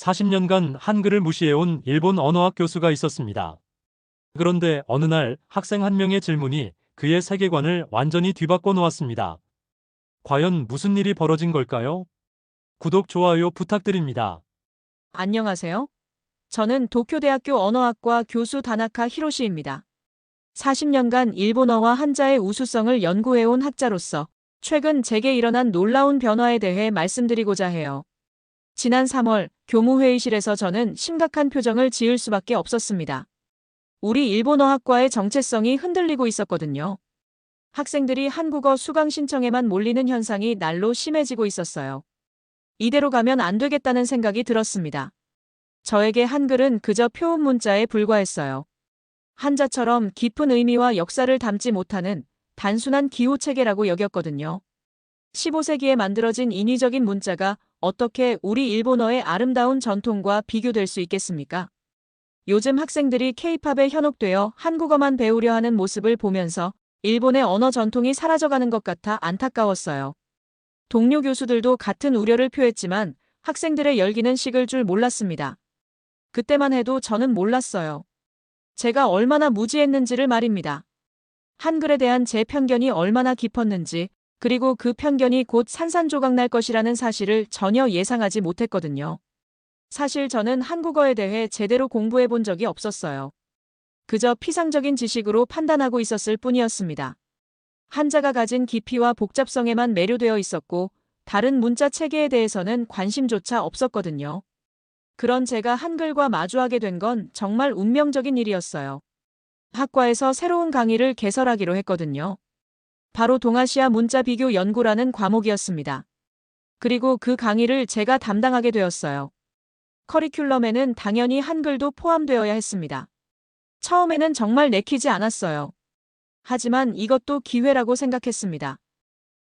40년간 한글을 무시해온 일본 언어학 교수가 있었습니다. 그런데 어느 날 학생 한 명의 질문이 그의 세계관을 완전히 뒤바꿔 놓았습니다. 과연 무슨 일이 벌어진 걸까요? 구독, 좋아요 부탁드립니다. 안녕하세요. 저는 도쿄대학교 언어학과 교수 다나카 히로시입니다. 40년간 일본어와 한자의 우수성을 연구해온 학자로서 최근 제게 일어난 놀라운 변화에 대해 말씀드리고자 해요. 지난 3월 교무회의실에서 저는 심각한 표정을 지을 수밖에 없었습니다. 우리 일본어학과의 정체성이 흔들리고 있었거든요. 학생들이 한국어 수강 신청에만 몰리는 현상이 날로 심해지고 있었어요. 이대로 가면 안 되겠다는 생각이 들었습니다. 저에게 한글은 그저 표음 문자에 불과했어요. 한자처럼 깊은 의미와 역사를 담지 못하는 단순한 기호체계라고 여겼거든요. 15세기에 만들어진 인위적인 문자가 어떻게 우리 일본어의 아름다운 전통과 비교될 수 있겠습니까? 요즘 학생들이 K-팝에 현혹되어 한국어만 배우려 하는 모습을 보면서 일본의 언어 전통이 사라져가는 것 같아 안타까웠어요. 동료 교수들도 같은 우려를 표했지만 학생들의 열기는 식을 줄 몰랐습니다. 그때만 해도 저는 몰랐어요. 제가 얼마나 무지했는지를 말입니다. 한글에 대한 제 편견이 얼마나 깊었는지, 그리고 그 편견이 곧 산산조각 날 것이라는 사실을 전혀 예상하지 못했거든요. 사실 저는 한국어에 대해 제대로 공부해 본 적이 없었어요. 그저 피상적인 지식으로 판단하고 있었을 뿐이었습니다. 한자가 가진 깊이와 복잡성에만 매료되어 있었고, 다른 문자 체계에 대해서는 관심조차 없었거든요. 그런 제가 한글과 마주하게 된 건 정말 운명적인 일이었어요. 학과에서 새로운 강의를 개설하기로 했거든요. 바로 동아시아 문자 비교 연구라는 과목이었습니다. 그리고 그 강의를 제가 담당하게 되었어요. 커리큘럼에는 당연히 한글도 포함되어야 했습니다. 처음에는 정말 내키지 않았어요. 하지만 이것도 기회라고 생각했습니다.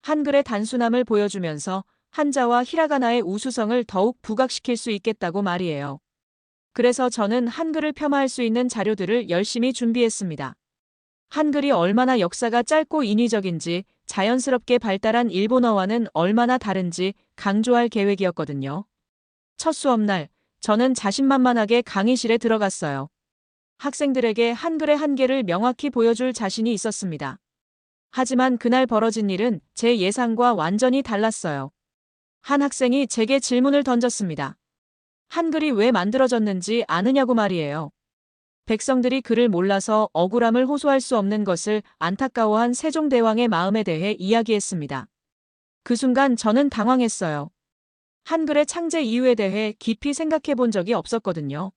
한글의 단순함을 보여주면서 한자와 히라가나의 우수성을 더욱 부각시킬 수 있겠다고 말이에요. 그래서 저는 한글을 폄하할 수 있는 자료들을 열심히 준비했습니다. 한글이 얼마나 역사가 짧고 인위적인지, 자연스럽게 발달한 일본어와는 얼마나 다른지 강조할 계획이었거든요. 첫 수업날, 저는 자신만만하게 강의실에 들어갔어요. 학생들에게 한글의 한계를 명확히 보여줄 자신이 있었습니다. 하지만 그날 벌어진 일은 제 예상과 완전히 달랐어요. 한 학생이 제게 질문을 던졌습니다. 한글이 왜 만들어졌는지 아느냐고 말이에요. 백성들이 글을 몰라서 억울함을 호소할 수 없는 것을 안타까워한 세종대왕의 마음에 대해 이야기했습니다. 그 순간 저는 당황했어요. 한글의 창제 이유에 대해 깊이 생각해 본 적이 없었거든요.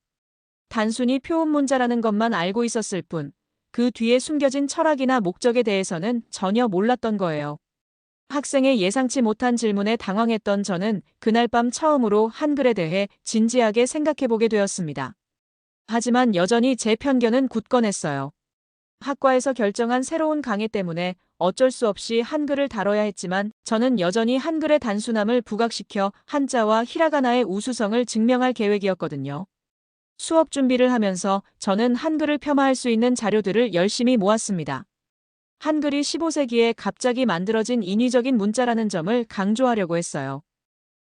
단순히 표음 문자라는 것만 알고 있었을 뿐, 그 뒤에 숨겨진 철학이나 목적에 대해서는 전혀 몰랐던 거예요. 학생의 예상치 못한 질문에 당황했던 저는 그날 밤 처음으로 한글에 대해 진지하게 생각해보게 되었습니다. 하지만 여전히 제 편견은 굳건했어요. 학과에서 결정한 새로운 강의 때문에 어쩔 수 없이 한글을 다뤄야 했지만 저는 여전히 한글의 단순함을 부각시켜 한자와 히라가나의 우수성을 증명할 계획이었거든요. 수업 준비를 하면서 저는 한글을 폄하할 수 있는 자료들을 열심히 모았습니다. 한글이 15세기에 갑자기 만들어진 인위적인 문자라는 점을 강조하려고 했어요.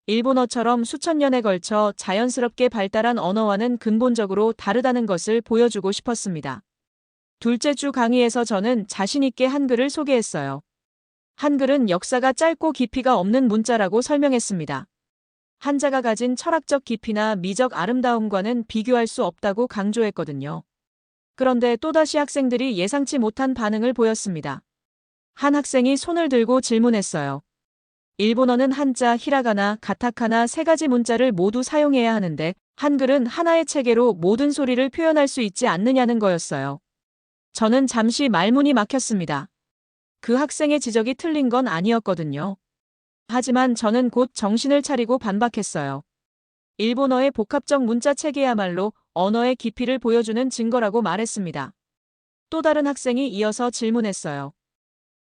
일본어처럼 수천 년에 걸쳐 자연스럽게 발달한 언어와는 근본적으로 다르다는 것을 보여주고 싶었습니다. 둘째 주 강의에서 저는 자신있게 한글을 소개했어요. 한글은 역사가 짧고 깊이가 없는 문자라고 설명했습니다. 한자가 가진 철학적 깊이나 미적 아름다움과는 비교할 수 없다고 강조했거든요. 그런데 또다시 학생들이 예상치 못한 반응을 보였습니다. 한 학생이 손을 들고 질문했어요. 일본어는 한자, 히라가나, 가타카나 세 가지 문자를 모두 사용해야 하는데 한글은 하나의 체계로 모든 소리를 표현할 수 있지 않느냐는 거였어요. 저는 잠시 말문이 막혔습니다. 그 학생의 지적이 틀린 건 아니었거든요. 하지만 저는 곧 정신을 차리고 반박했어요. 일본어의 복합적 문자 체계야말로 언어의 깊이를 보여주는 증거라고 말했습니다. 또 다른 학생이 이어서 질문했어요.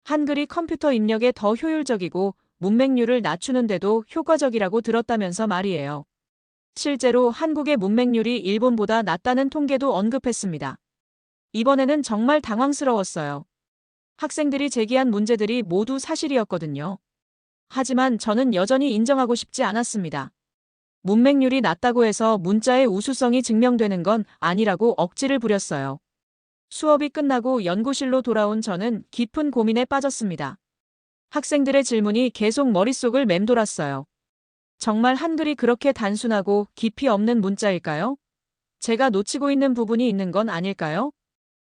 한글이 컴퓨터 입력에 더 효율적이고 문맹률을 낮추는데도 효과적이라고 들었다면서 말이에요. 실제로 한국의 문맹률이 일본보다 낮다는 통계도 언급했습니다. 이번에는 정말 당황스러웠어요. 학생들이 제기한 문제들이 모두 사실이었거든요. 하지만 저는 여전히 인정하고 싶지 않았습니다. 문맹률이 낮다고 해서 문자의 우수성이 증명되는 건 아니라고 억지를 부렸어요. 수업이 끝나고 연구실로 돌아온 저는 깊은 고민에 빠졌습니다. 학생들의 질문이 계속 머릿속을 맴돌았어요. 정말 한글이 그렇게 단순하고 깊이 없는 문자일까요? 제가 놓치고 있는 부분이 있는 건 아닐까요?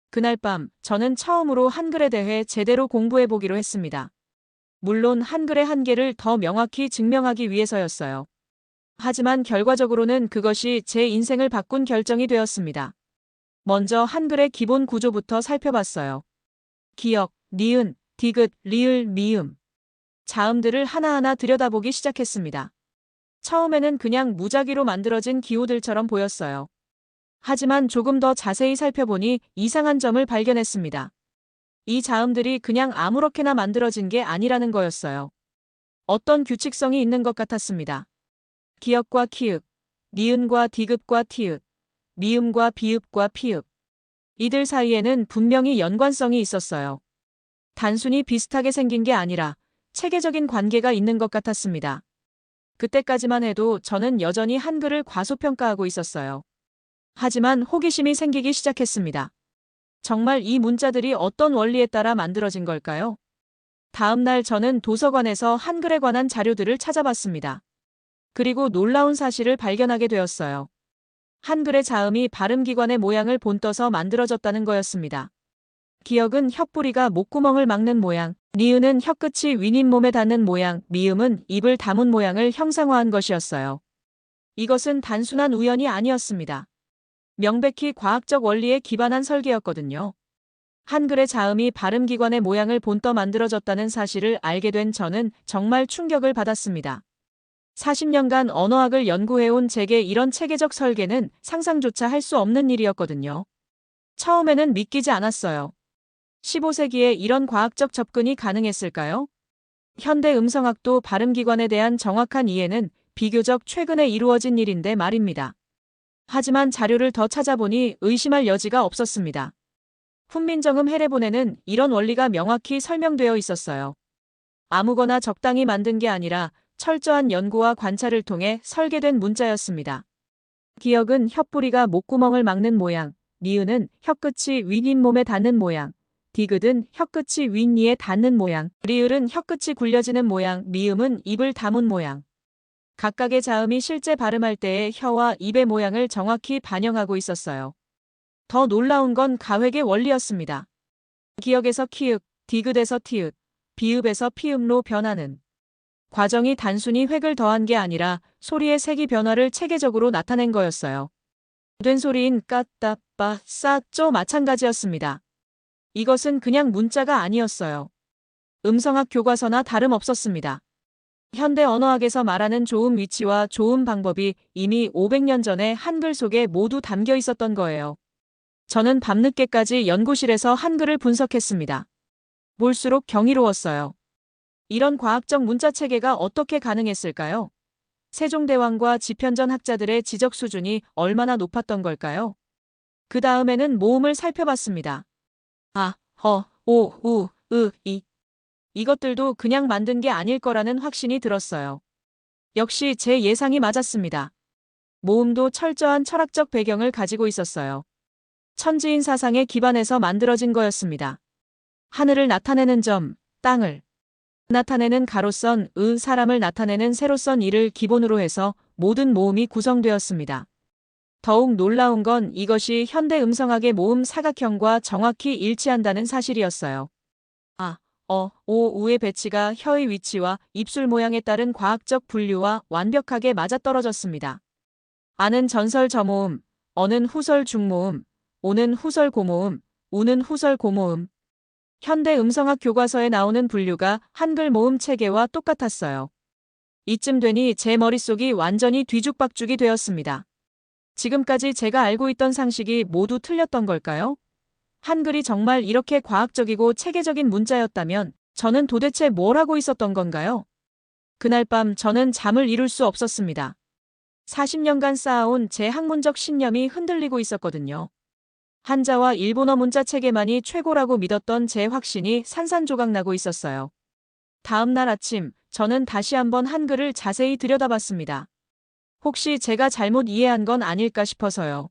그날 밤, 저는 처음으로 한글에 대해 제대로 공부해 보기로 했습니다. 물론 한글의 한계를 더 명확히 증명하기 위해서였어요. 하지만 결과적으로는 그것이 제 인생을 바꾼 결정이 되었습니다. 먼저 한글의 기본 구조부터 살펴봤어요. 기역, 니은, 디귿, 리을, 미음. 자음들을 하나하나 들여다보기 시작했습니다. 처음에는 그냥 무작위로 만들어진 기호들처럼 보였어요. 하지만 조금 더 자세히 살펴보니 이상한 점을 발견했습니다. 이 자음들이 그냥 아무렇게나 만들어진 게 아니라는 거였어요. 어떤 규칙성이 있는 것 같았습니다. 기역과 키읔, 니은과 디귿과 티읕, 미음과 비읍과 피읍. 이들 사이에는 분명히 연관성이 있었어요. 단순히 비슷하게 생긴 게 아니라 체계적인 관계가 있는 것 같았습니다. 그때까지만 해도 저는 여전히 한글을 과소평가하고 있었어요. 하지만 호기심이 생기기 시작했습니다. 정말 이 문자들이 어떤 원리에 따라 만들어진 걸까요? 다음 날 저는 도서관에서 한글에 관한 자료들을 찾아봤습니다. 그리고 놀라운 사실을 발견하게 되었어요. 한글의 자음이 발음기관의 모양을 본떠서 만들어졌다는 거였습니다. 기역은 혓뿌리가 목구멍을 막는 모양, 니은은 혀끝이 윗잇몸에 닿는 모양, 미음은 입을 다문 모양을 형상화한 것이었어요. 이것은 단순한 우연이 아니었습니다. 명백히 과학적 원리에 기반한 설계였거든요. 한글의 자음이 발음기관의 모양을 본떠 만들어졌다는 사실을 알게 된 저는 정말 충격을 받았습니다. 40년간 언어학을 연구해온 제게 이런 체계적 설계는 상상조차 할 수 없는 일이었거든요. 처음에는 믿기지 않았어요. 15세기에 이런 과학적 접근이 가능했을까요? 현대 음성학도 발음기관에 대한 정확한 이해는 비교적 최근에 이루어진 일인데 말입니다. 하지만 자료를 더 찾아보니 의심할 여지가 없었습니다. 훈민정음 해례본에는 이런 원리가 명확히 설명되어 있었어요. 아무거나 적당히 만든 게 아니라 철저한 연구와 관찰을 통해 설계된 문자였습니다. 기역은 혓뿌리가 목구멍을 막는 모양, 니은은 혀끝이 윗잇몸에 닿는 모양, 디귿은 혀끝이 윗니에 닿는 모양, 리을은 혀끝이 굴려지는 모양, 미음은 입을 다문 모양. 각각의 자음이 실제 발음할 때의 혀와 입의 모양을 정확히 반영하고 있었어요. 더 놀라운 건 가획의 원리였습니다. 기역에서 키읔, 디귿에서 티읕, 비읍에서 피읍로 변하는 과정이 단순히 획을 더한 게 아니라 소리의 색이 변화를 체계적으로 나타낸 거였어요. 된 소리인 까따, 빠, 싸, 쪼 마찬가지였습니다. 이것은 그냥 문자가 아니었어요. 음성학 교과서나 다름없었습니다. 현대 언어학에서 말하는 좋은 위치와 좋은 방법이 이미 500년 전에 한글 속에 모두 담겨 있었던 거예요. 저는 밤늦게까지 연구실에서 한글을 분석했습니다. 볼수록 경이로웠어요. 이런 과학적 문자 체계가 어떻게 가능했을까요? 세종대왕과 지편전 학자들의 지적 수준이 얼마나 높았던 걸까요? 그 다음에는 모음을 살펴봤습니다. 아, 허, 오, 우, 으, 이. 이것들도 그냥 만든 게 아닐 거라는 확신이 들었어요. 역시 제 예상이 맞았습니다. 모음도 철저한 철학적 배경을 가지고 있었어요. 천지인 사상에 기반해서 만들어진 거였습니다. 하늘을 나타내는 점, 땅을 나타내는 가로선 사람을 나타내는 세로선 이를 기본으로 해서 모든 모음이 구성되었습니다. 더욱 놀라운 건 이것이 현대 음성학의 모음 사각형과 정확히 일치한다는 사실이었어요. 아, 오, 우의 배치가 혀의 위치와 입술 모양에 따른 과학적 분류와 완벽하게 맞아떨어졌습니다. 아는 전설 저모음, 어는 후설 중모음, 오는 후설 고모음, 우는 후설 고모음. 현대 음성학 교과서에 나오는 분류가 한글 모음 체계와 똑같았어요. 이쯤 되니 제 머릿속이 완전히 뒤죽박죽이 되었습니다. 지금까지 제가 알고 있던 상식이 모두 틀렸던 걸까요? 한글이 정말 이렇게 과학적이고 체계적인 문자였다면 저는 도대체 뭘 하고 있었던 건가요? 그날 밤 저는 잠을 이룰 수 없었습니다. 40년간 쌓아온 제 학문적 신념이 흔들리고 있었거든요. 한자와 일본어 문자 체계만이 최고라고 믿었던 제 확신이 산산조각나고 있었어요. 다음 날 아침, 저는 다시 한번 한글을 자세히 들여다봤습니다. 혹시 제가 잘못 이해한 건 아닐까 싶어서요.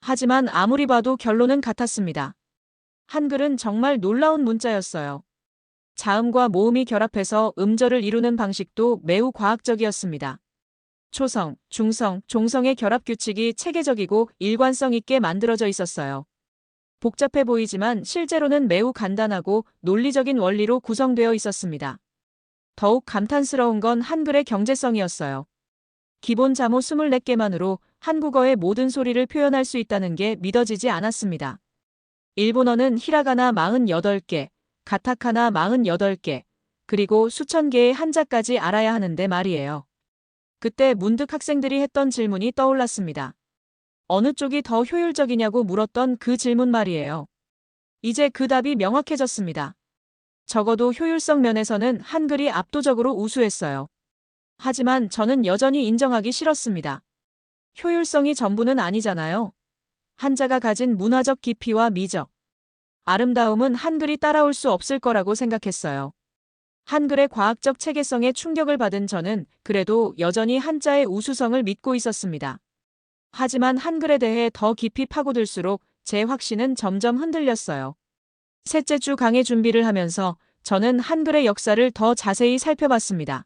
하지만 아무리 봐도 결론은 같았습니다. 한글은 정말 놀라운 문자였어요. 자음과 모음이 결합해서 음절을 이루는 방식도 매우 과학적이었습니다. 초성, 중성, 종성의 결합 규칙이 체계적이고 일관성 있게 만들어져 있었어요. 복잡해 보이지만 실제로는 매우 간단하고 논리적인 원리로 구성되어 있었습니다. 더욱 감탄스러운 건 한글의 경제성이었어요. 기본 자모 24개만으로 한국어의 모든 소리를 표현할 수 있다는 게 믿어지지 않았습니다. 일본어는 히라가나 48개, 가타카나 48개, 그리고 수천 개의 한자까지 알아야 하는데 말이에요. 그때 문득 학생들이 했던 질문이 떠올랐습니다. 어느 쪽이 더 효율적이냐고 물었던 그 질문 말이에요. 이제 그 답이 명확해졌습니다. 적어도 효율성 면에서는 한글이 압도적으로 우수했어요. 하지만 저는 여전히 인정하기 싫었습니다. 효율성이 전부는 아니잖아요. 한자가 가진 문화적 깊이와 미적, 아름다움은 한글이 따라올 수 없을 거라고 생각했어요. 한글의 과학적 체계성에 충격을 받은 저는 그래도 여전히 한자의 우수성을 믿고 있었습니다. 하지만 한글에 대해 더 깊이 파고들수록 제 확신은 점점 흔들렸어요. 셋째 주 강의 준비를 하면서 저는 한글의 역사를 더 자세히 살펴봤습니다.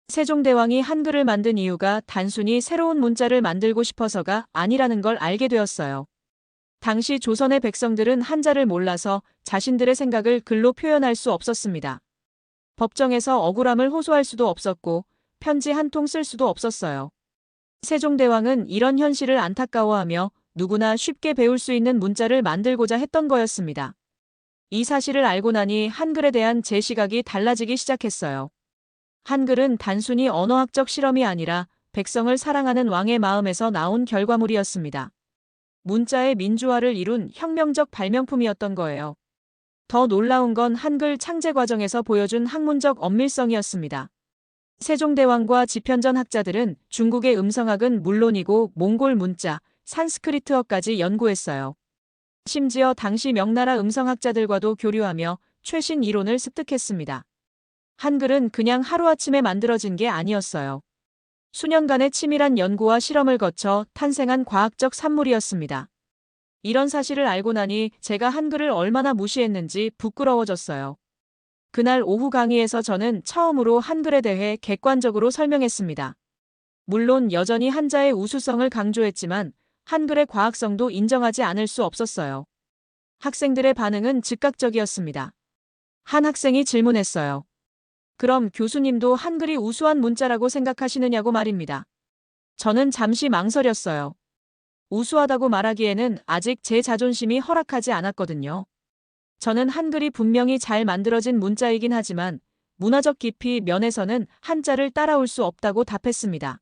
세종대왕이 한글을 만든 이유가 단순히 새로운 문자를 만들고 싶어서가 아니라는 걸 알게 되었어요. 당시 조선의 백성들은 한자를 몰라서 자신들의 생각을 글로 표현할 수 없었습니다. 법정에서 억울함을 호소할 수도 없었고 편지 한 통 쓸 수도 없었어요. 세종대왕은 이런 현실을 안타까워하며 누구나 쉽게 배울 수 있는 문자를 만들고자 했던 거였습니다. 이 사실을 알고 나니 한글에 대한 제 시각이 달라지기 시작했어요. 한글은 단순히 언어학적 실험이 아니라 백성을 사랑하는 왕의 마음에서 나온 결과물이었습니다. 문자의 민주화를 이룬 혁명적 발명품이었던 거예요. 더 놀라운 건 한글 창제 과정에서 보여준 학문적 엄밀성이었습니다. 세종대왕과 집현전 학자들은 중국의 음성학은 물론이고 몽골 문자, 산스크리트어까지 연구했어요. 심지어 당시 명나라 음성학자들과도 교류하며 최신 이론을 습득했습니다. 한글은 그냥 하루아침에 만들어진 게 아니었어요. 수년간의 치밀한 연구와 실험을 거쳐 탄생한 과학적 산물이었습니다. 이런 사실을 알고 나니 제가 한글을 얼마나 무시했는지 부끄러워졌어요. 그날 오후 강의에서 저는 처음으로 한글에 대해 객관적으로 설명했습니다. 물론 여전히 한자의 우수성을 강조했지만 한글의 과학성도 인정하지 않을 수 없었어요. 학생들의 반응은 즉각적이었습니다. 한 학생이 질문했어요. 그럼 교수님도 한글이 우수한 문자라고 생각하시느냐고 말입니다. 저는 잠시 망설였어요. 우수하다고 말하기에는 아직 제 자존심이 허락하지 않았거든요. 저는 한글이 분명히 잘 만들어진 문자이긴 하지만 문화적 깊이 면에서는 한자를 따라올 수 없다고 답했습니다.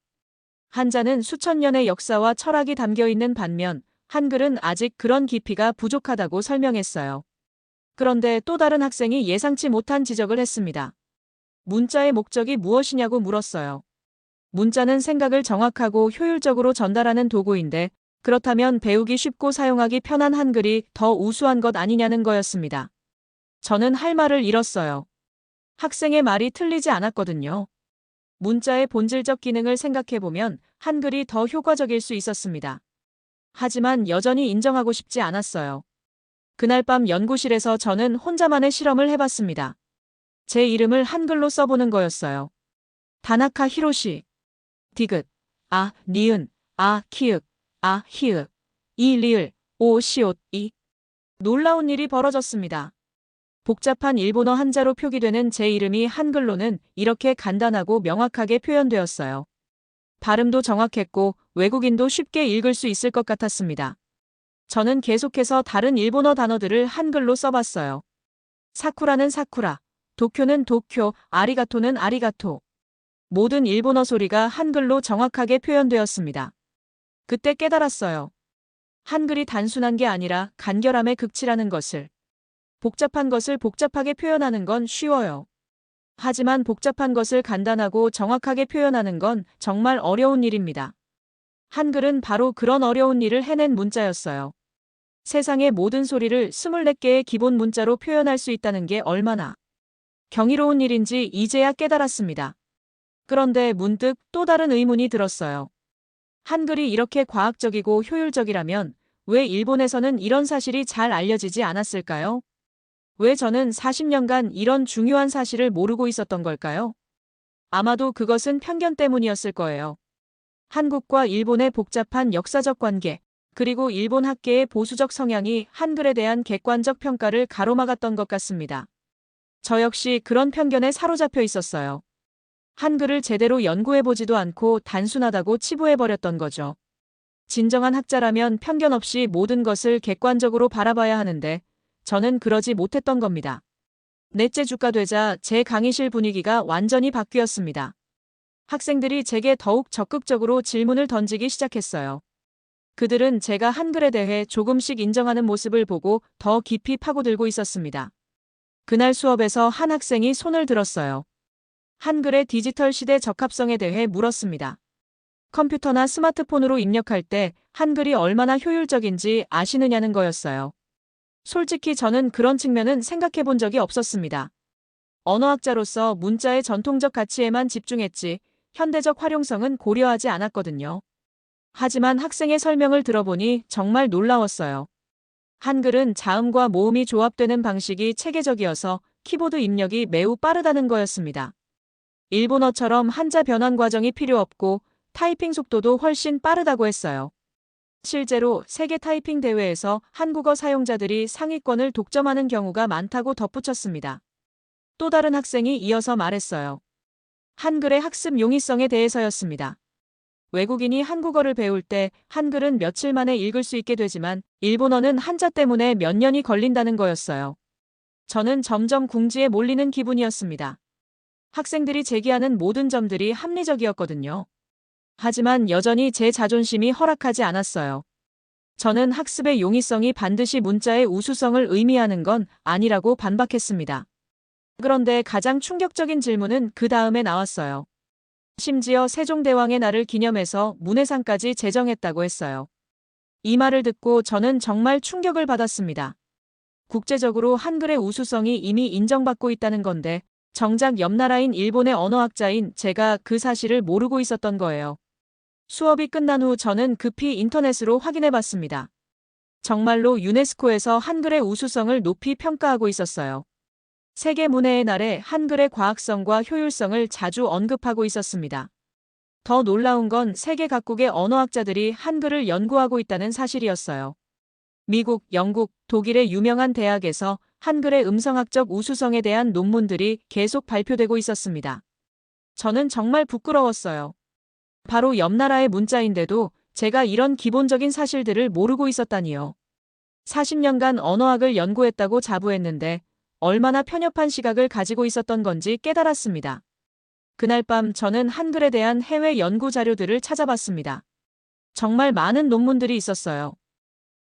한자는 수천 년의 역사와 철학이 담겨 있는 반면 한글은 아직 그런 깊이가 부족하다고 설명했어요. 그런데 또 다른 학생이 예상치 못한 지적을 했습니다. 문자의 목적이 무엇이냐고 물었어요. 문자는 생각을 정확하고 효율적으로 전달하는 도구인데 그렇다면 배우기 쉽고 사용하기 편한 한글이 더 우수한 것 아니냐는 거였습니다. 저는 할 말을 잃었어요. 학생의 말이 틀리지 않았거든요. 문자의 본질적 기능을 생각해보면 한글이 더 효과적일 수 있었습니다. 하지만 여전히 인정하고 싶지 않았어요. 그날 밤 연구실에서 저는 혼자만의 실험을 해봤습니다. 제 이름을 한글로 써보는 거였어요. 다나카 히로시. 디귿. 아, 니은. 아, 키읔. 아, 히읗. 이, 리을. 오, 시옷. 이. 놀라운 일이 벌어졌습니다. 복잡한 일본어 한자로 표기되는 제 이름이 한글로는 이렇게 간단하고 명확하게 표현되었어요. 발음도 정확했고 외국인도 쉽게 읽을 수 있을 것 같았습니다. 저는 계속해서 다른 일본어 단어들을 한글로 써봤어요. 사쿠라는 사쿠라, 도쿄는 도쿄, 아리가토는 아리가토. 모든 일본어 소리가 한글로 정확하게 표현되었습니다. 그때 깨달았어요. 한글이 단순한 게 아니라 간결함의 극치라는 것을. 복잡한 것을 복잡하게 표현하는 건 쉬워요. 하지만 복잡한 것을 간단하고 정확하게 표현하는 건 정말 어려운 일입니다. 한글은 바로 그런 어려운 일을 해낸 문자였어요. 세상의 모든 소리를 24개의 기본 문자로 표현할 수 있다는 게 얼마나 경이로운 일인지 이제야 깨달았습니다. 그런데 문득 또 다른 의문이 들었어요. 한글이 이렇게 과학적이고 효율적이라면 왜 일본에서는 이런 사실이 잘 알려지지 않았을까요? 왜 저는 40년간 이런 중요한 사실을 모르고 있었던 걸까요? 아마도 그것은 편견 때문이었을 거예요. 한국과 일본의 복잡한 역사적 관계, 그리고 일본 학계의 보수적 성향이 한글에 대한 객관적 평가를 가로막았던 것 같습니다. 저 역시 그런 편견에 사로잡혀 있었어요. 한글을 제대로 연구해보지도 않고 단순하다고 치부해버렸던 거죠. 진정한 학자라면 편견 없이 모든 것을 객관적으로 바라봐야 하는데 저는 그러지 못했던 겁니다. 넷째 주가 되자 제 강의실 분위기가 완전히 바뀌었습니다. 학생들이 제게 더욱 적극적으로 질문을 던지기 시작했어요. 그들은 제가 한글에 대해 조금씩 인정하는 모습을 보고 더 깊이 파고들고 있었습니다. 그날 수업에서 한 학생이 손을 들었어요. 한글의 디지털 시대 적합성에 대해 물었습니다. 컴퓨터나 스마트폰으로 입력할 때 한글이 얼마나 효율적인지 아시느냐는 거였어요. 솔직히 저는 그런 측면은 생각해 본 적이 없었습니다. 언어학자로서 문자의 전통적 가치에만 집중했지 현대적 활용성은 고려하지 않았거든요. 하지만 학생의 설명을 들어보니 정말 놀라웠어요. 한글은 자음과 모음이 조합되는 방식이 체계적이어서 키보드 입력이 매우 빠르다는 거였습니다. 일본어처럼 한자 변환 과정이 필요 없고 타이핑 속도도 훨씬 빠르다고 했어요. 실제로 세계 타이핑 대회에서 한국어 사용자들이 상위권을 독점하는 경우가 많다고 덧붙였습니다. 또 다른 학생이 이어서 말했어요. 한글의 학습 용이성에 대해서였습니다. 외국인이 한국어를 배울 때 한글은 며칠 만에 읽을 수 있게 되지만 일본어는 한자 때문에 몇 년이 걸린다는 거였어요. 저는 점점 궁지에 몰리는 기분이었습니다. 학생들이 제기하는 모든 점들이 합리적이었거든요. 하지만 여전히 제 자존심이 허락하지 않았어요. 저는 학습의 용이성이 반드시 문자의 우수성을 의미하는 건 아니라고 반박했습니다. 그런데 가장 충격적인 질문은 그 다음에 나왔어요. 심지어 세종대왕의 날을 기념해서 문해상까지 제정했다고 했어요. 이 말을 듣고 저는 정말 충격을 받았습니다. 국제적으로 한글의 우수성이 이미 인정받고 있다는 건데 정작 옆 나라인 일본의 언어학자인 제가 그 사실을 모르고 있었던 거예요. 수업이 끝난 후 저는 급히 인터넷으로 확인해 봤습니다. 정말로 유네스코에서 한글의 우수성을 높이 평가하고 있었어요. 세계 문해의 날에 한글의 과학성과 효율성을 자주 언급하고 있었습니다. 더 놀라운 건 세계 각국의 언어학자들이 한글을 연구하고 있다는 사실이었어요. 미국, 영국, 독일의 유명한 대학에서 한글의 음성학적 우수성에 대한 논문들이 계속 발표되고 있었습니다. 저는 정말 부끄러웠어요. 바로 옆 나라의 문자인데도 제가 이런 기본적인 사실들을 모르고 있었다니요. 40년간 언어학을 연구했다고 자부했는데 얼마나 편협한 시각을 가지고 있었던 건지 깨달았습니다. 그날 밤 저는 한글에 대한 해외 연구 자료들을 찾아봤습니다. 정말 많은 논문들이 있었어요.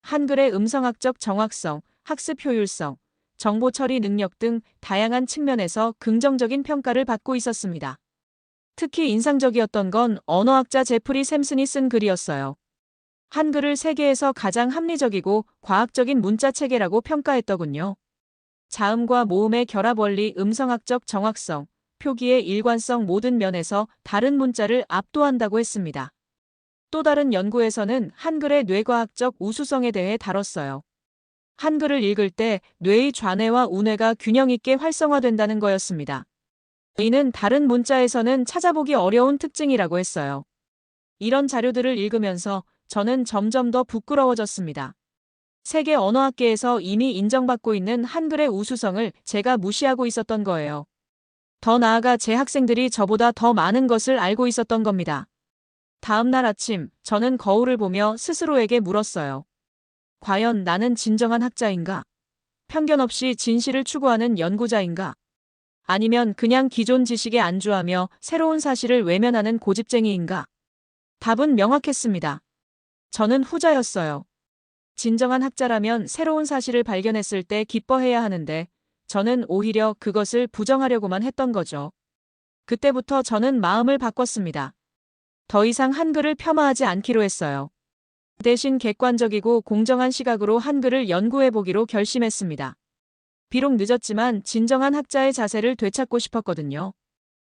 한글의 음성학적 정확성, 학습 효율성, 정보 처리 능력 등 다양한 측면에서 긍정적인 평가를 받고 있었습니다. 특히 인상적이었던 건 언어학자 제프리 샘슨이 쓴 글이었어요. 한글을 세계에서 가장 합리적이고 과학적인 문자 체계라고 평가했더군요. 자음과 모음의 결합 원리, 음성학적 정확성, 표기의 일관성 모든 면에서 다른 문자를 압도한다고 했습니다. 또 다른 연구에서는 한글의 뇌과학적 우수성에 대해 다뤘어요. 한글을 읽을 때 뇌의 좌뇌와 우뇌가 균형 있게 활성화된다는 거였습니다. 이는 다른 문자에서는 찾아보기 어려운 특징이라고 했어요. 이런 자료들을 읽으면서 저는 점점 더 부끄러워졌습니다. 세계 언어학계에서 이미 인정받고 있는 한글의 우수성을 제가 무시하고 있었던 거예요. 더 나아가 제 학생들이 저보다 더 많은 것을 알고 있었던 겁니다. 다음 날 아침, 저는 거울을 보며 스스로에게 물었어요. 과연 나는 진정한 학자인가? 편견 없이 진실을 추구하는 연구자인가? 아니면 그냥 기존 지식에 안주하며 새로운 사실을 외면하는 고집쟁이인가? 답은 명확했습니다. 저는 후자였어요. 진정한 학자라면 새로운 사실을 발견했을 때 기뻐해야 하는데 저는 오히려 그것을 부정하려고만 했던 거죠. 그때부터 저는 마음을 바꿨습니다. 더 이상 한글을 폄하하지 않기로 했어요. 대신 객관적이고 공정한 시각으로 한글을 연구해보기로 결심했습니다. 비록 늦었지만 진정한 학자의 자세를 되찾고 싶었거든요.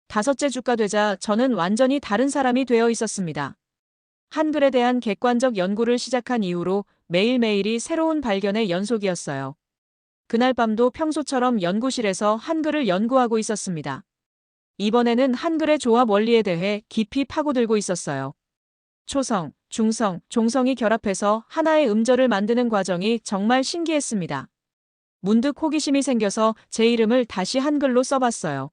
5째 주가 되자 저는 완전히 다른 사람이 되어 있었습니다. 한글에 대한 객관적 연구를 시작한 이후로 매일매일이 새로운 발견의 연속이었어요. 그날 밤도 평소처럼 연구실에서 한글을 연구하고 있었습니다. 이번에는 한글의 조합 원리에 대해 깊이 파고들고 있었어요. 초성, 중성, 종성이 결합해서 하나의 음절을 만드는 과정이 정말 신기했습니다. 문득 호기심이 생겨서 제 이름을 다시 한글로 써봤어요.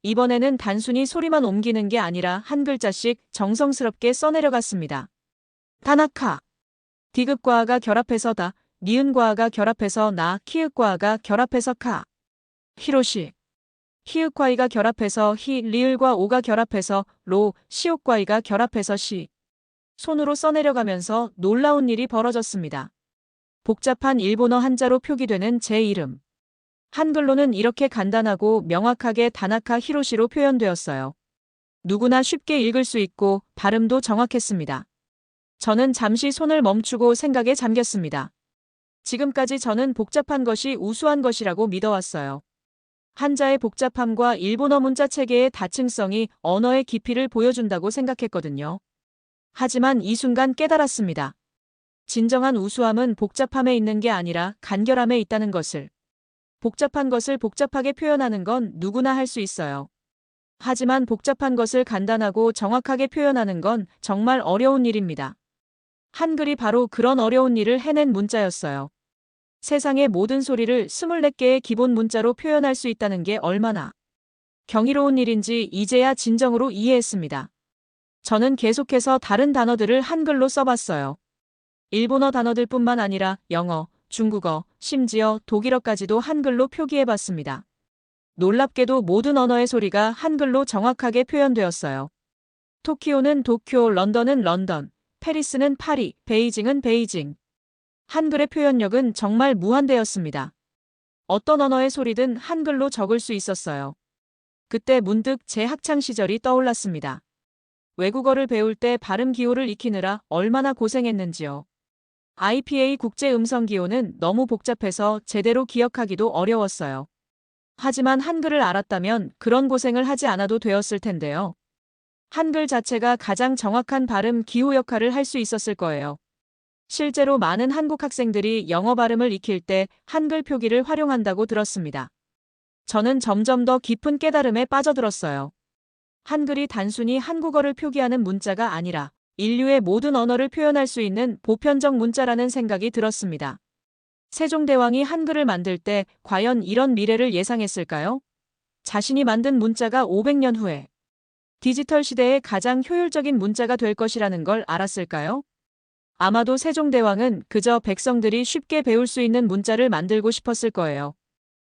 이번에는 단순히 소리만 옮기는 게 아니라 한 글자씩 정성스럽게 써내려갔습니다. 다나카. 디귿과가 결합해서 다, 니은과가 결합해서 나, 키읔과가 결합해서 카. 히로시. 히읗과이가 결합해서 히, 리을과 오가 결합해서 로, 시옷과이가 결합해서 시. 손으로 써내려가면서 놀라운 일이 벌어졌습니다. 복잡한 일본어 한자로 표기되는 제 이름. 한글로는 이렇게 간단하고 명확하게 다나카 히로시로 표현되었어요. 누구나 쉽게 읽을 수 있고 발음도 정확했습니다. 저는 잠시 손을 멈추고 생각에 잠겼습니다. 지금까지 저는 복잡한 것이 우수한 것이라고 믿어왔어요. 한자의 복잡함과 일본어 문자 체계의 다층성이 언어의 깊이를 보여준다고 생각했거든요. 하지만 이 순간 깨달았습니다. 진정한 우수함은 복잡함에 있는 게 아니라 간결함에 있다는 것을. 복잡한 것을 복잡하게 표현하는 건 누구나 할 수 있어요. 하지만 복잡한 것을 간단하고 정확하게 표현하는 건 정말 어려운 일입니다. 한글이 바로 그런 어려운 일을 해낸 문자였어요. 세상의 모든 소리를 24개의 기본 문자로 표현할 수 있다는 게 얼마나 경이로운 일인지 이제야 진정으로 이해했습니다. 저는 계속해서 다른 단어들을 한글로 써봤어요. 일본어 단어들뿐만 아니라 영어, 중국어, 심지어 독일어까지도 한글로 표기해봤습니다. 놀랍게도 모든 언어의 소리가 한글로 정확하게 표현되었어요. 토키오는 도쿄, 런던은 런던, 페리스는 파리, 베이징은 베이징. 한글의 표현력은 정말 무한대였습니다. 어떤 언어의 소리든 한글로 적을 수 있었어요. 그때 문득 제 학창 시절이 떠올랐습니다. 외국어를 배울 때 발음 기호를 익히느라 얼마나 고생했는지요. IPA 국제 음성 기호는 너무 복잡해서 제대로 기억하기도 어려웠어요. 하지만 한글을 알았다면 그런 고생을 하지 않아도 되었을 텐데요. 한글 자체가 가장 정확한 발음 기호 역할을 할 수 있었을 거예요. 실제로 많은 한국 학생들이 영어 발음을 익힐 때 한글 표기를 활용한다고 들었습니다. 저는 점점 더 깊은 깨달음에 빠져들었어요. 한글이 단순히 한국어를 표기하는 문자가 아니라 인류의 모든 언어를 표현할 수 있는 보편적 문자라는 생각이 들었습니다. 세종대왕이 한글을 만들 때 과연 이런 미래를 예상했을까요? 자신이 만든 문자가 500년 후에 디지털 시대의 가장 효율적인 문자가 될 것이라는 걸 알았을까요? 아마도 세종대왕은 그저 백성들이 쉽게 배울 수 있는 문자를 만들고 싶었을 거예요.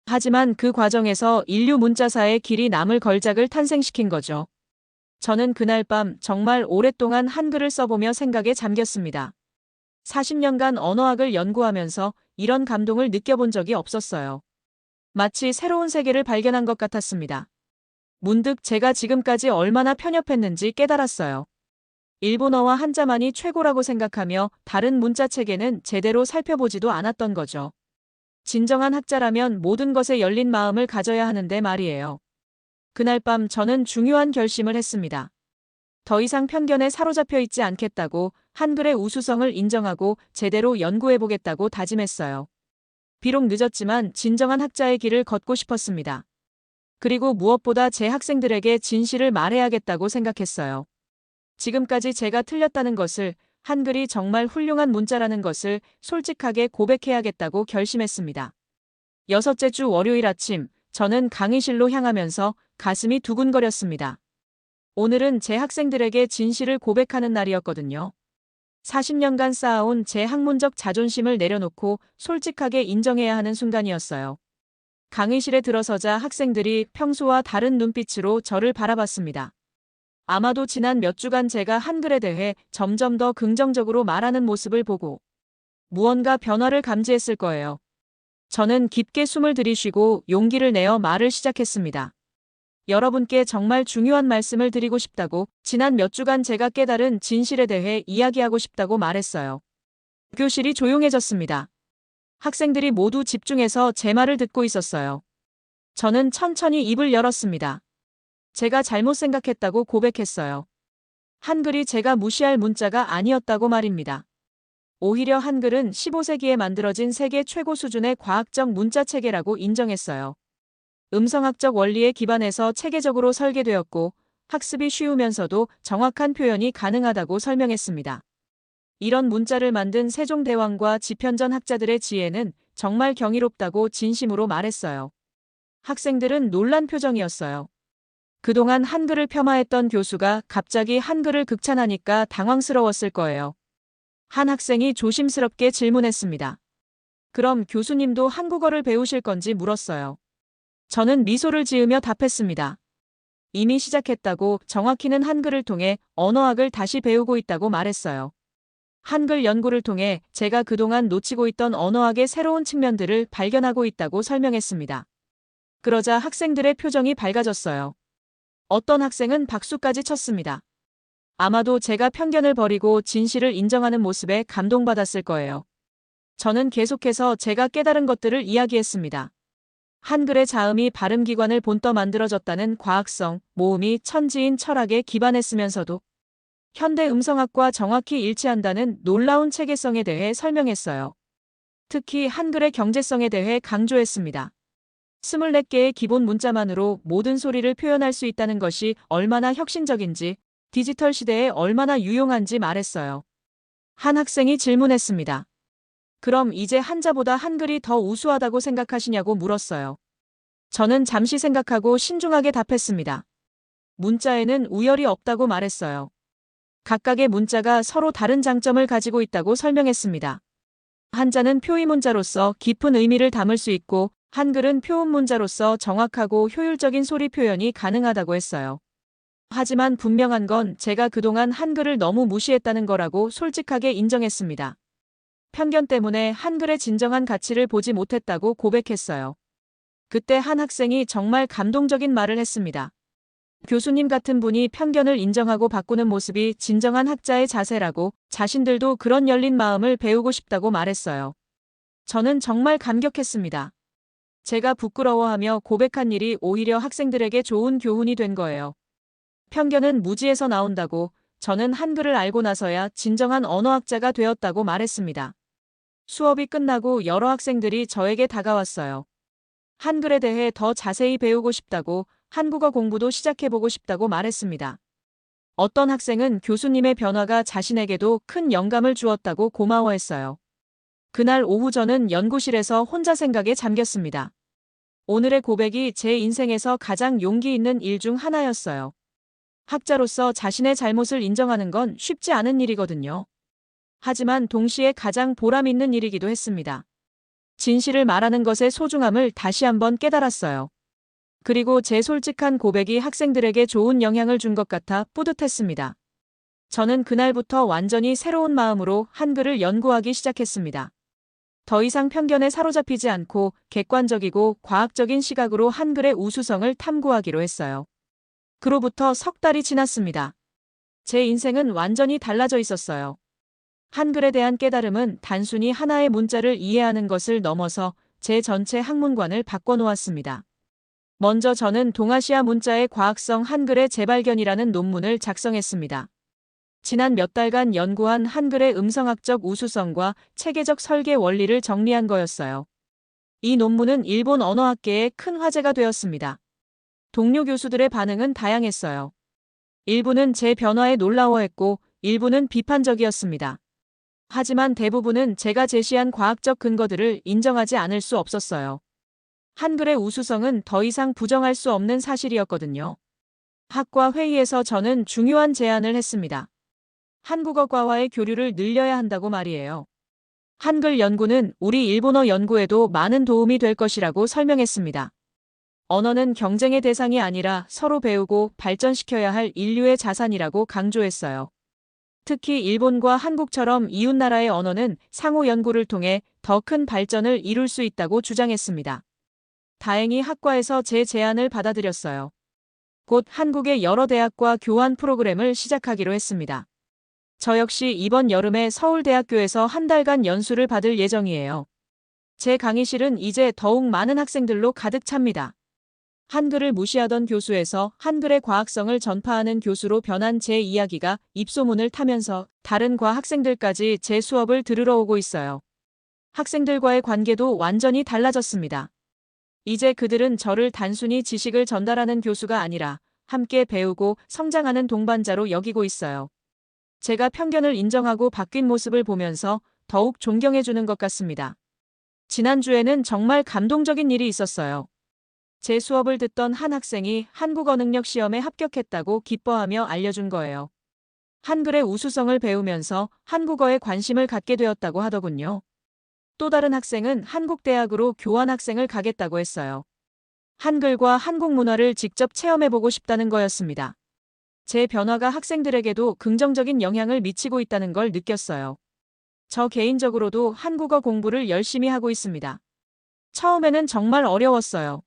하지만 그 과정에서 인류 문자사의 길이 남을 걸작을 탄생시킨 거죠. 저는 그날 밤 정말 오랫동안 한글을 써보며 생각에 잠겼습니다. 40년간 언어학을 연구하면서 이런 감동을 느껴본 적이 없었어요. 마치 새로운 세계를 발견한 것 같았습니다. 문득 제가 지금까지 얼마나 편협했는지 깨달았어요. 일본어와 한자만이 최고라고 생각하며 다른 문자 체계는 제대로 살펴보지도 않았던 거죠. 진정한 학자라면 모든 것에 열린 마음을 가져야 하는데 말이에요. 그날 밤 저는 중요한 결심을 했습니다. 더 이상 편견에 사로잡혀 있지 않겠다고, 한글의 우수성을 인정하고 제대로 연구해보겠다고 다짐했어요. 비록 늦었지만 진정한 학자의 길을 걷고 싶었습니다. 그리고 무엇보다 제 학생들에게 진실을 말해야겠다고 생각했어요. 지금까지 제가 틀렸다는 것을, 한글이 정말 훌륭한 문자라는 것을 솔직하게 고백해야겠다고 결심했습니다. 6째 주 월요일 아침, 저는 강의실로 향하면서 가슴이 두근거렸습니다. 오늘은 제 학생들에게 진실을 고백하는 날이었거든요. 40년간 쌓아온 제 학문적 자존심을 내려놓고 솔직하게 인정해야 하는 순간이었어요. 강의실에 들어서자 학생들이 평소와 다른 눈빛으로 저를 바라봤습니다. 아마도 지난 몇 주간 제가 한글에 대해 점점 더 긍정적으로 말하는 모습을 보고 무언가 변화를 감지했을 거예요. 저는 깊게 숨을 들이쉬고 용기를 내어 말을 시작했습니다. 여러분께 정말 중요한 말씀을 드리고 싶다고, 지난 몇 주간 제가 깨달은 진실에 대해 이야기하고 싶다고 말했어요. 교실이 조용해졌습니다. 학생들이 모두 집중해서 제 말을 듣고 있었어요. 저는 천천히 입을 열었습니다. 제가 잘못 생각했다고 고백했어요. 한글이 제가 무시할 문자가 아니었다고 말입니다. 오히려 한글은 15세기에 만들어진 세계 최고 수준의 과학적 문자 체계라고 인정했어요. 음성학적 원리에 기반해서 체계적으로 설계되었고 학습이 쉬우면서도 정확한 표현이 가능하다고 설명했습니다. 이런 문자를 만든 세종대왕과 집현전 학자들의 지혜는 정말 경이롭다고 진심으로 말했어요. 학생들은 놀란 표정이었어요. 그동안 한글을 폄하했던 교수가 갑자기 한글을 극찬하니까 당황스러웠을 거예요. 한 학생이 조심스럽게 질문했습니다. 그럼 교수님도 한국어를 배우실 건지 물었어요. 저는 미소를 지으며 답했습니다. 이미 시작했다고, 정확히는 한글을 통해 언어학을 다시 배우고 있다고 말했어요. 한글 연구를 통해 제가 그동안 놓치고 있던 언어학의 새로운 측면들을 발견하고 있다고 설명했습니다. 그러자 학생들의 표정이 밝아졌어요. 어떤 학생은 박수까지 쳤습니다. 아마도 제가 편견을 버리고 진실을 인정하는 모습에 감동받았을 거예요. 저는 계속해서 제가 깨달은 것들을 이야기했습니다. 한글의 자음이 발음기관을 본떠 만들어졌다는 과학성, 모음이 천지인 철학에 기반했으면서도 현대 음성학과 정확히 일치한다는 놀라운 체계성에 대해 설명했어요. 특히 한글의 경제성에 대해 강조했습니다. 24개의 기본 문자만으로 모든 소리를 표현할 수 있다는 것이 얼마나 혁신적인지, 디지털 시대에 얼마나 유용한지 말했어요. 한 학생이 질문했습니다. 그럼 이제 한자보다 한글이 더 우수하다고 생각하시냐고 물었어요. 저는 잠시 생각하고 신중하게 답했습니다. 문자에는 우열이 없다고 말했어요. 각각의 문자가 서로 다른 장점을 가지고 있다고 설명했습니다. 한자는 표의문자로서 깊은 의미를 담을 수 있고 한글은 표음문자로서 정확하고 효율적인 소리 표현이 가능하다고 했어요. 하지만 분명한 건 제가 그동안 한글을 너무 무시했다는 거라고 솔직하게 인정했습니다. 편견 때문에 한글의 진정한 가치를 보지 못했다고 고백했어요. 그때 한 학생이 정말 감동적인 말을 했습니다. 교수님 같은 분이 편견을 인정하고 바꾸는 모습이 진정한 학자의 자세라고, 자신들도 그런 열린 마음을 배우고 싶다고 말했어요. 저는 정말 감격했습니다. 제가 부끄러워하며 고백한 일이 오히려 학생들에게 좋은 교훈이 된 거예요. 편견은 무지에서 나온다고, 저는 한글을 알고 나서야 진정한 언어학자가 되었다고 말했습니다. 수업이 끝나고 여러 학생들이 저에게 다가왔어요. 한글에 대해 더 자세히 배우고 싶다고, 한국어 공부도 시작해보고 싶다고 말했습니다. 어떤 학생은 교수님의 변화가 자신에게도 큰 영감을 주었다고 고마워했어요. 그날 오후 저는 연구실에서 혼자 생각에 잠겼습니다. 오늘의 고백이 제 인생에서 가장 용기 있는 일 중 하나였어요. 학자로서 자신의 잘못을 인정하는 건 쉽지 않은 일이거든요. 하지만 동시에 가장 보람 있는 일이기도 했습니다. 진실을 말하는 것의 소중함을 다시 한번 깨달았어요. 그리고 제 솔직한 고백이 학생들에게 좋은 영향을 준 것 같아 뿌듯했습니다. 저는 그날부터 완전히 새로운 마음으로 한글을 연구하기 시작했습니다. 더 이상 편견에 사로잡히지 않고 객관적이고 과학적인 시각으로 한글의 우수성을 탐구하기로 했어요. 그로부터 석 달이 지났습니다. 제 인생은 완전히 달라져 있었어요. 한글에 대한 깨달음은 단순히 하나의 문자를 이해하는 것을 넘어서 제 전체 학문관을 바꿔놓았습니다. 먼저 저는 동아시아 문자의 과학성 한글의 재발견이라는 논문을 작성했습니다. 지난 몇 달간 연구한 한글의 음성학적 우수성과 체계적 설계 원리를 정리한 거였어요. 이 논문은 일본 언어학계에 큰 화제가 되었습니다. 동료 교수들의 반응은 다양했어요. 일부는 제 변화에 놀라워했고 일부는 비판적이었습니다. 하지만 대부분은 제가 제시한 과학적 근거들을 인정하지 않을 수 없었어요. 한글의 우수성은 더 이상 부정할 수 없는 사실이었거든요. 학과 회의에서 저는 중요한 제안을 했습니다. 한국어과와의 교류를 늘려야 한다고 말이에요. 한글 연구는 우리 일본어 연구에도 많은 도움이 될 것이라고 설명했습니다. 언어는 경쟁의 대상이 아니라 서로 배우고 발전시켜야 할 인류의 자산이라고 강조했어요. 특히 일본과 한국처럼 이웃나라의 언어는 상호 연구를 통해 더 큰 발전을 이룰 수 있다고 주장했습니다. 다행히 학과에서 제 제안을 받아들였어요. 곧 한국의 여러 대학과 교환 프로그램을 시작하기로 했습니다. 저 역시 이번 여름에 서울대학교에서 한 달간 연수를 받을 예정이에요. 제 강의실은 이제 더욱 많은 학생들로 가득 찹니다. 한글을 무시하던 교수에서 한글의 과학성을 전파하는 교수로 변한 제 이야기가 입소문을 타면서 다른 과학생들까지 제 수업을 들으러 오고 있어요. 학생들과의 관계도 완전히 달라졌습니다. 이제 그들은 저를 단순히 지식을 전달하는 교수가 아니라 함께 배우고 성장하는 동반자로 여기고 있어요. 제가 편견을 인정하고 바뀐 모습을 보면서 더욱 존경해주는 것 같습니다. 지난주에는 정말 감동적인 일이 있었어요. 제 수업을 듣던 한 학생이 한국어 능력 시험에 합격했다고 기뻐하며 알려준 거예요. 한글의 우수성을 배우면서 한국어에 관심을 갖게 되었다고 하더군요. 또 다른 학생은 한국 대학으로 교환학생을 가겠다고 했어요. 한글과 한국 문화를 직접 체험해보고 싶다는 거였습니다. 제 변화가 학생들에게도 긍정적인 영향을 미치고 있다는 걸 느꼈어요. 저 개인적으로도 한국어 공부를 열심히 하고 있습니다. 처음에는 정말 어려웠어요.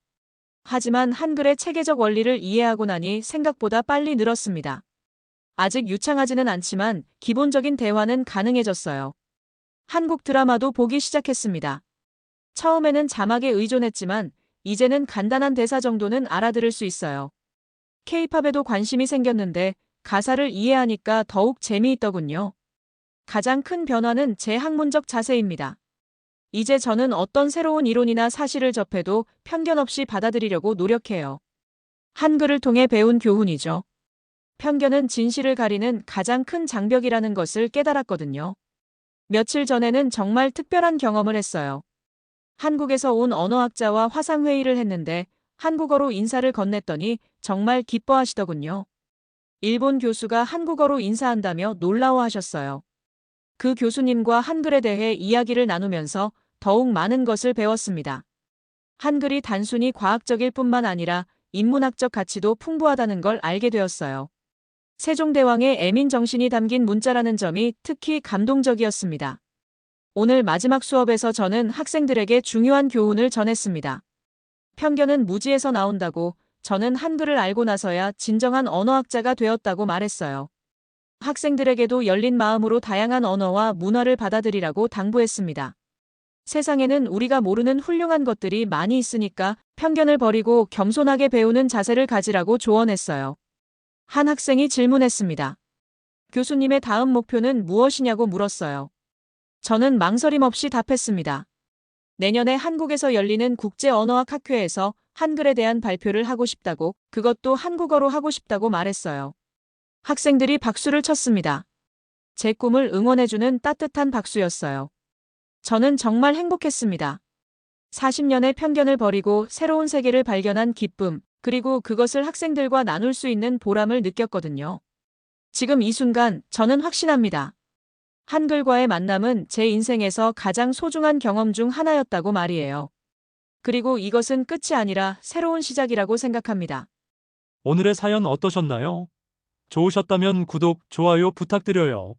하지만 한글의 체계적 원리를 이해하고 나니 생각보다 빨리 늘었습니다. 아직 유창하지는 않지만 기본적인 대화는 가능해졌어요. 한국 드라마도 보기 시작했습니다. 처음에는 자막에 의존했지만 이제는 간단한 대사 정도는 알아들을 수 있어요. K-팝에도 관심이 생겼는데 가사를 이해하니까 더욱 재미있더군요. 가장 큰 변화는 제 학문적 자세입니다. 이제 저는 어떤 새로운 이론이나 사실을 접해도 편견 없이 받아들이려고 노력해요. 한글을 통해 배운 교훈이죠. 편견은 진실을 가리는 가장 큰 장벽이라는 것을 깨달았거든요. 며칠 전에는 정말 특별한 경험을 했어요. 한국에서 온 언어학자와 화상회의를 했는데 한국어로 인사를 건넸더니 정말 기뻐하시더군요. 일본 교수가 한국어로 인사한다며 놀라워하셨어요. 그 교수님과 한글에 대해 이야기를 나누면서 더욱 많은 것을 배웠습니다. 한글이 단순히 과학적일 뿐만 아니라 인문학적 가치도 풍부하다는 걸 알게 되었어요. 세종대왕의 애민 정신이 담긴 문자라는 점이 특히 감동적이었습니다. 오늘 마지막 수업에서 저는 학생들에게 중요한 교훈을 전했습니다. 편견은 무지에서 나온다고, 저는 한글을 알고 나서야 진정한 언어학자가 되었다고 말했어요. 학생들에게도 열린 마음으로 다양한 언어와 문화를 받아들이라고 당부했습니다. 세상에는 우리가 모르는 훌륭한 것들이 많이 있으니까 편견을 버리고 겸손하게 배우는 자세를 가지라고 조언했어요. 한 학생이 질문했습니다. 교수님의 다음 목표는 무엇이냐고 물었어요. 저는 망설임 없이 답했습니다. 내년에 한국에서 열리는 국제언어학 학회에서 한글에 대한 발표를 하고 싶다고, 그것도 한국어로 하고 싶다고 말했어요. 학생들이 박수를 쳤습니다. 제 꿈을 응원해주는 따뜻한 박수였어요. 저는 정말 행복했습니다. 40년의 편견을 버리고 새로운 세계를 발견한 기쁨, 그리고 그것을 학생들과 나눌 수 있는 보람을 느꼈거든요. 지금 이 순간 저는 확신합니다. 한글과의 만남은 제 인생에서 가장 소중한 경험 중 하나였다고 말이에요. 그리고 이것은 끝이 아니라 새로운 시작이라고 생각합니다. 오늘의 사연 어떠셨나요? 좋으셨다면 구독, 좋아요 부탁드려요.